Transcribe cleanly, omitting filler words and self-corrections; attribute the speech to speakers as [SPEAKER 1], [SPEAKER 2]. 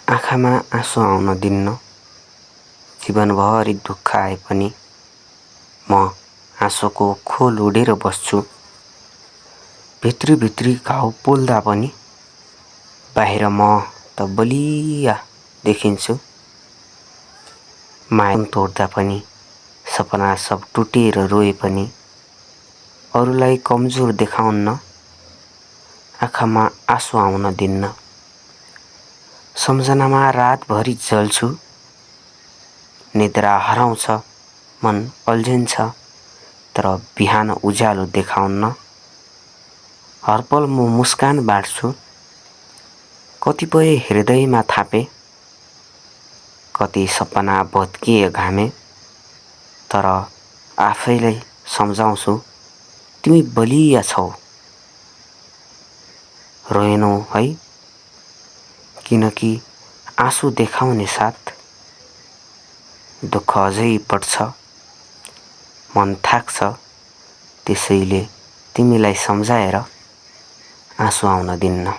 [SPEAKER 1] आँखामा आँसु आउन दिन्न। जीवनभरि दुःख आए पनि म आँसुको खोल ओढेर बस्छु। भित्री भित्री घाउ पोल्दा पनि बाहिर म त बलिया देखिन्छु। माया तोड्दा पनि सपना सब टुटेर रोए पनि अरूलाई कमजोर देखाउन्न। आँखामा आँसु आउन दिन्न। सम्झनामा रातभरि जल्छु। निद्रा हराउँछ, मन अल्झिन्छ, तर बिहान उज्यालो देखाउन्न। हरपल म मुस्कान बाँड्छु। कतिपय हृदयमा थापे, कति सपना भत्किए घामे, तर आफैलाई सम्झाउँछु तिमी बलिया छौ। रोएनौ है, किनकि आँसु देखाउने साथ दुःख अझै बढ्छ, मन थाक्छ। त्यसैले तिमीलाई सम्झाएर आँसु आउन दिन्न।